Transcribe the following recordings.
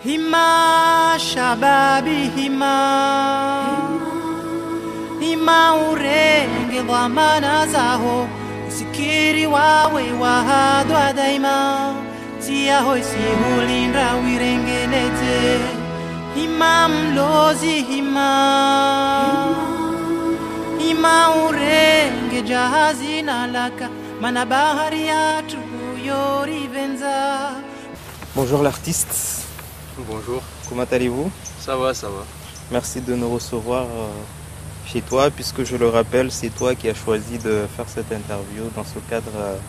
Hima shababi hima, hima urenge dhamana zaho, usikiri wawe wahadwa daima, tia hoisi hulinda wirengenete. Hima mlozi hima, hima urenge jahazi nalaka, mana bahari yatu yori venza. Bonjour l'artiste. Bonjour. Comment allez-vous? Ça va, ça va. Merci de nous recevoir chez toi, puisque je le rappelle, c'est toi qui as choisi de faire cette interview dans ce cadre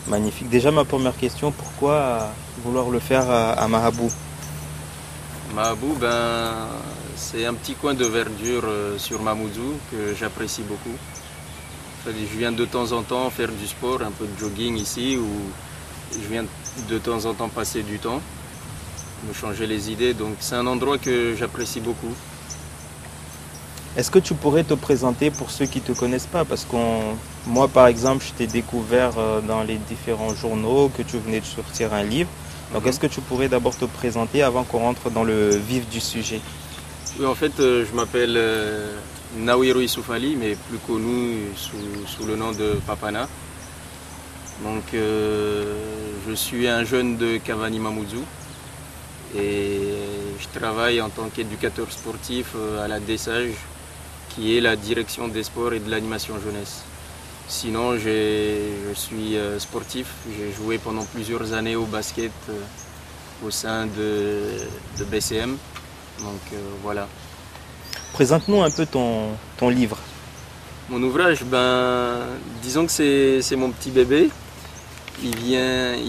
magnifique. Déjà, ma première question, pourquoi vouloir le faire à Mahabou? Mahabou, c'est un petit coin de verdure sur Mamoudzou que j'apprécie beaucoup. En fait, je viens de temps en temps faire du sport, un peu de jogging ici, où je viens de temps en temps passer du temps, me changer les idées. Donc c'est un endroit que j'apprécie beaucoup. Est-ce que tu pourrais te présenter pour ceux qui ne te connaissent pas? Parce que moi, par exemple, je t'ai découvert dans les différents journaux, que tu venais de sortir un livre. Donc est-ce que tu pourrais d'abord te présenter avant qu'on rentre dans le vif du sujet? Oui, en fait, je m'appelle Nawiru Issoufali, mais plus connu sous le nom de Papana. Donc je suis un jeune de Cavani Mamoudzou et je travaille en tant qu'éducateur sportif à la DSAGE, qui est la direction des sports et de l'animation jeunesse. Sinon, je suis sportif, j'ai joué pendant plusieurs années au basket au sein de BCM, donc voilà. Présente-nous un peu ton livre. Mon ouvrage, disons que c'est mon petit bébé. Il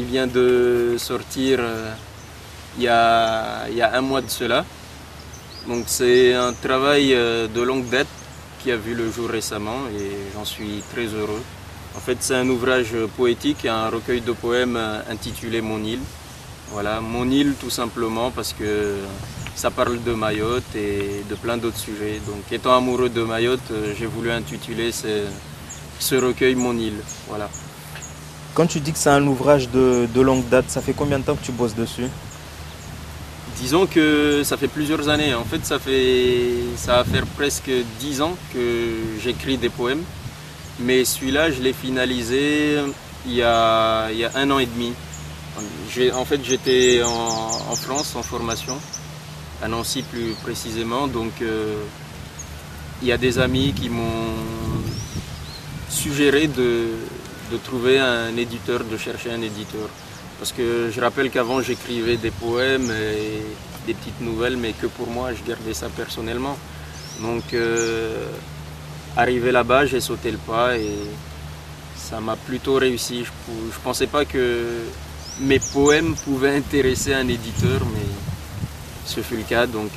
vient de sortir il y a un mois de cela. Donc c'est un travail de longue date qui a vu le jour récemment et j'en suis très heureux. En fait, c'est un ouvrage poétique, un recueil de poèmes intitulé Mon île. Voilà, Mon île tout simplement parce que ça parle de Mayotte et de plein d'autres sujets. Donc étant amoureux de Mayotte, j'ai voulu intituler ce recueil Mon île. Voilà. Quand tu dis que c'est un ouvrage de longue date, ça fait combien de temps que tu bosses dessus? Disons que ça fait plusieurs années. En fait, ça va faire presque 10 ans que j'écris des poèmes. Mais celui-là, je l'ai finalisé il y a un an et demi. En fait, j'étais en France en formation, à Nancy plus précisément. Donc, il y a des amis qui m'ont suggéré de trouver un éditeur, de chercher un éditeur. Parce que je rappelle qu'avant j'écrivais des poèmes et des petites nouvelles, mais que pour moi, je gardais ça personnellement. Donc arrivé là-bas, j'ai sauté le pas et ça m'a plutôt réussi. Je ne pensais pas que mes poèmes pouvaient intéresser un éditeur, mais ce fut le cas. Donc,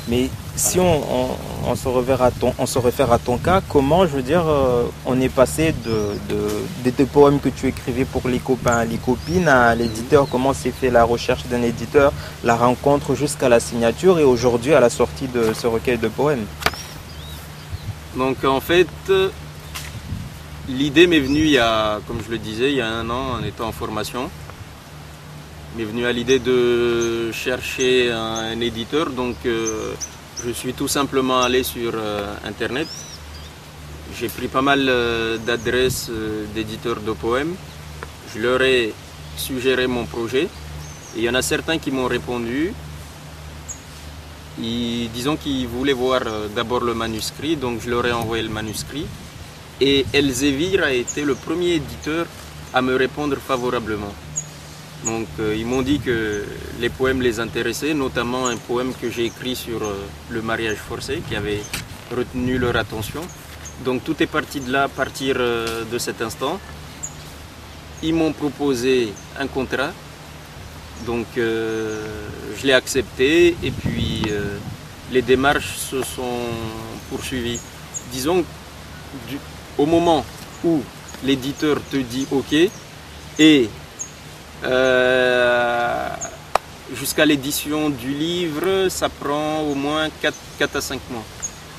mais si on se réfère à ton cas, comment, je veux dire, on est passé des poèmes que tu écrivais pour les copains, les copines, à l'éditeur, comment s'est fait la recherche d'un éditeur, la rencontre jusqu'à la signature et aujourd'hui à la sortie de ce recueil de poèmes? Donc en fait, l'idée m'est venue comme je le disais, il y a un an en étant en formation. M'est venue à l'idée de chercher un éditeur, donc je suis tout simplement allé sur internet. J'ai pris pas mal d'adresses d'éditeurs de poèmes. Je leur ai suggéré mon projet et il y en a certains qui m'ont répondu. Disons qu'ils voulaient voir d'abord le manuscrit, donc je leur ai envoyé le manuscrit. Et Elsevier a été le premier éditeur à me répondre favorablement. Donc ils m'ont dit que les poèmes les intéressaient, notamment un poème que j'ai écrit sur le mariage forcé qui avait retenu leur attention. Donc tout est parti de là, à partir de cet instant. Ils m'ont proposé un contrat, donc je l'ai accepté et puis les démarches se sont poursuivies. Disons au moment où l'éditeur te dit OK et jusqu'à l'édition du livre, ça prend au moins 4 à 5 mois.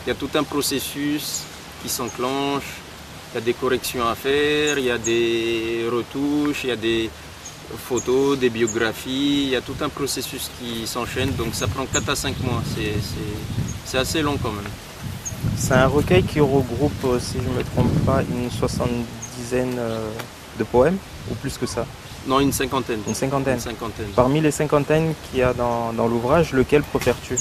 Il y a tout un processus qui s'enclenche, il y a des corrections à faire, il y a des retouches, il y a photos, des biographies, il y a tout un processus qui s'enchaîne, donc ça prend 4 à 5 mois, c'est assez long quand même. C'est un recueil qui regroupe, si je ne me trompe pas, une 70aine de poèmes, ou plus que ça? Non, une cinquantaine. Une cinquantaine. Une cinquantaine. Parmi les cinquantaines qu'il y a dans l'ouvrage, lequel préfères-tu?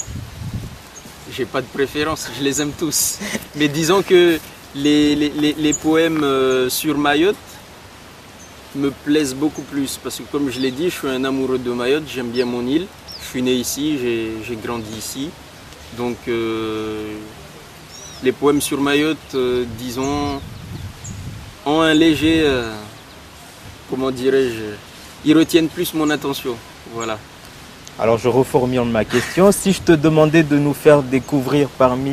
J'ai pas de préférence, je les aime tous. Mais disons que les poèmes sur Mayotte me plaisent beaucoup plus, parce que comme je l'ai dit, je suis un amoureux de Mayotte, j'aime bien mon île. Je suis né ici, j'ai grandi ici. Donc les poèmes sur Mayotte, disons, ont un léger, comment dirais-je, ils retiennent plus mon attention. Voilà. Alors je reformule ma question. Si je te demandais de nous faire découvrir parmi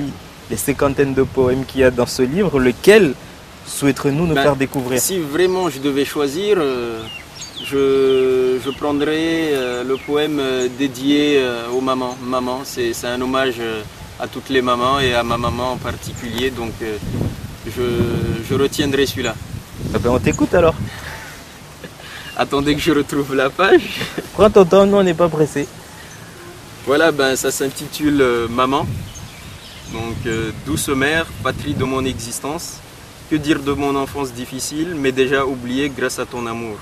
les cinquantaines de poèmes qu'il y a dans ce livre, lequel souhaiterais-nous nous faire découvrir? Si vraiment je devais choisir, je prendrais le poème dédié aux mamans. Maman, c'est un hommage à toutes les mamans et à ma maman en particulier, donc je retiendrai celui-là. Eh ben, on t'écoute alors. Attendez que je retrouve la page. Prends ton temps, nous on n'est pas pressé. Voilà, ben, ça s'intitule Maman. Donc douce mère, patrie de mon existence. Que dire de mon enfance difficile, mais déjà oubliée grâce à ton amour.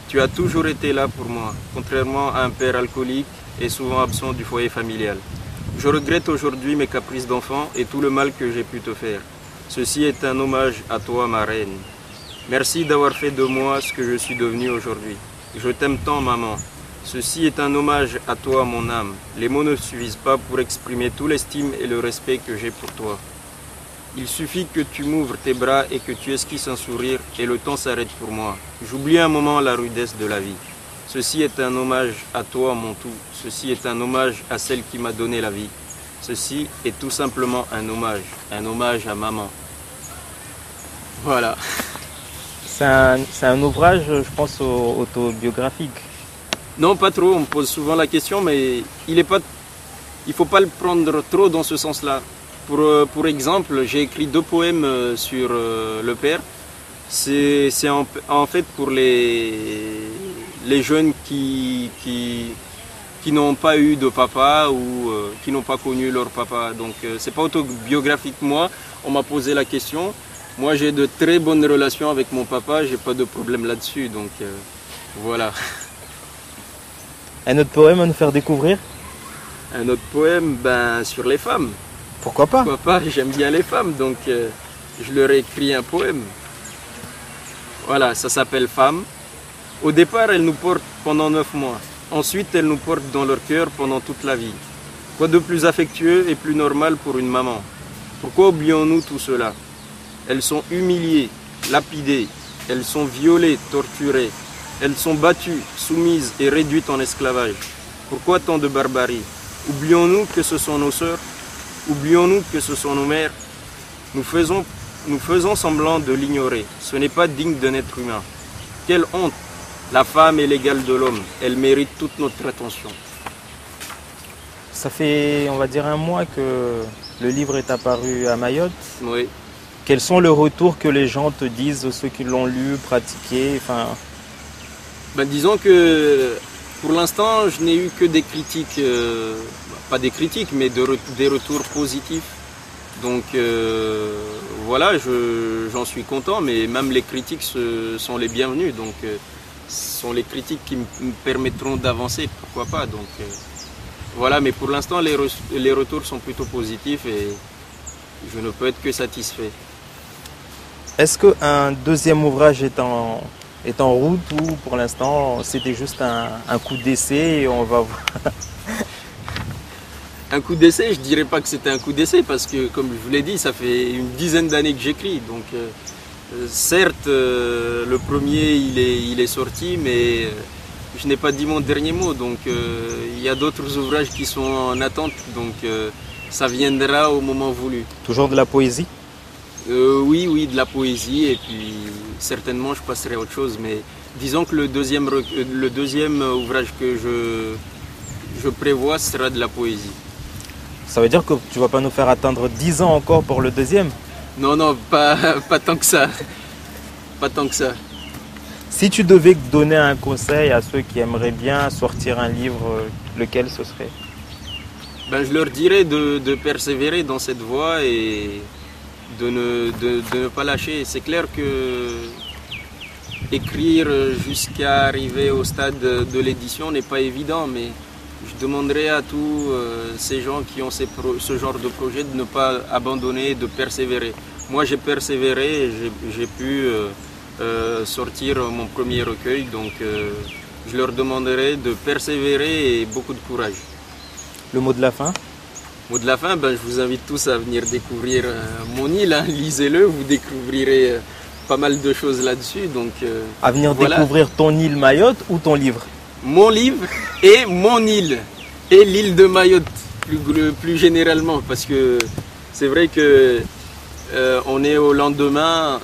Tu as toujours été là pour moi, contrairement à un père alcoolique et souvent absent du foyer familial. Je regrette aujourd'hui mes caprices d'enfant et tout le mal que j'ai pu te faire. Ceci est un hommage à toi, ma reine. Merci d'avoir fait de moi ce que je suis devenu aujourd'hui. Je t'aime tant, maman. Ceci est un hommage à toi, mon âme. Les mots ne suffisent pas pour exprimer tout l'estime et le respect que j'ai pour toi. Il suffit que tu m'ouvres tes bras et que tu esquisses un sourire et le temps s'arrête pour moi. J'oublie un moment la rudesse de la vie. Ceci est un hommage à toi, mon tout. Ceci est un hommage à celle qui m'a donné la vie. Ceci est tout simplement un hommage à maman. Voilà. C'est un ouvrage, je pense, autobiographique. Non, pas trop. On me pose souvent la question, mais il ne faut pas le prendre trop dans ce sens-là. Pour exemple, j'ai écrit 2 poèmes sur le père. C'est en fait pour les jeunes qui n'ont pas eu de papa ou qui n'ont pas connu leur papa. Donc c'est pas autobiographique. Moi, on m'a posé la question. Moi, j'ai de très bonnes relations avec mon papa. J'ai pas de problème là-dessus. Donc voilà. Un autre poème à nous faire découvrir? Un autre poème, ben, sur les femmes. Pourquoi pas? Pourquoi pas? J'aime bien les femmes, donc je leur ai écrit un poème. Voilà, ça s'appelle Femme. Au départ, elles nous portent pendant 9 mois. Ensuite, elles nous portent dans leur cœur pendant toute la vie. Quoi de plus affectueux et plus normal pour une maman? Pourquoi oublions-nous tout cela? Elles sont humiliées, lapidées, elles sont violées, torturées. Elles sont battues, soumises et réduites en esclavage. Pourquoi tant de barbarie? Oublions-nous que ce sont nos sœurs? Oublions-nous que ce sont nos mères? Nous faisons semblant de l'ignorer. Ce n'est pas digne d'un être humain. Quelle honte! La femme est l'égale de l'homme. Elle mérite toute notre attention. Ça fait, on va dire, 1 mois que le livre est apparu à Mayotte. Oui. Quels sont les retours que les gens te disent, ceux qui l'ont lu, pratiqué, enfin... Ben, disons que pour l'instant, je n'ai eu que des critiques, pas des critiques, mais des retours positifs. Donc voilà, j'en suis content, mais même les critiques sont les bienvenues. Donc ce sont les critiques qui me permettront d'avancer, pourquoi pas. Donc voilà, mais pour l'instant, les retours sont plutôt positifs et je ne peux être que satisfait. Est-ce qu'un deuxième ouvrage est en route ou pour l'instant c'était juste un coup d'essai et on va voir? Un coup d'essai, je dirais pas que c'était un coup d'essai parce que comme je vous l'ai dit, ça fait une dizaine d'années que j'écris. Donc certes, le premier il est sorti, mais je n'ai pas dit mon dernier mot. Donc il y a d'autres ouvrages qui sont en attente, donc ça viendra au moment voulu. Toujours de la poésie? Oui, de la poésie et puis certainement je passerai à autre chose. Mais disons que le deuxième ouvrage que je prévois sera de la poésie. Ça veut dire que tu vas pas nous faire attendre 10 ans encore pour le deuxième? Non, pas tant que ça. Pas tant que ça. Si tu devais donner un conseil à ceux qui aimeraient bien sortir un livre, lequel ce serait? Ben, je leur dirais de persévérer dans cette voie et de ne pas lâcher. C'est clair que écrire jusqu'à arriver au stade de l'édition n'est pas évident, mais je demanderais à tous ces gens qui ont ce genre de projet de ne pas abandonner, de persévérer. Moi j'ai persévéré et j'ai pu sortir mon premier recueil, donc je leur demanderai de persévérer et beaucoup de courage. Le mot de la fin? Mot de la fin, ben, je vous invite tous à venir découvrir mon île, hein. Lisez-le, vous découvrirez pas mal de choses là-dessus. Donc, à venir voilà. Découvrir ton île Mayotte ou ton livre? Mon livre et mon île, et l'île de Mayotte plus généralement, parce que c'est vrai que on est au lendemain,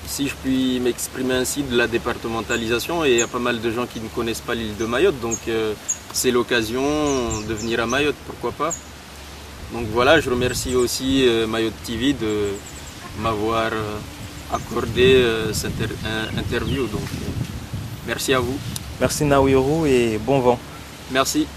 si je puis m'exprimer ainsi, de la départementalisation, et il y a pas mal de gens qui ne connaissent pas l'île de Mayotte, donc c'est l'occasion de venir à Mayotte, pourquoi pas. Donc voilà, je remercie aussi Mayotte TV de m'avoir accordé cette interview, donc merci à vous. Merci Nawiru et bon vent. Merci.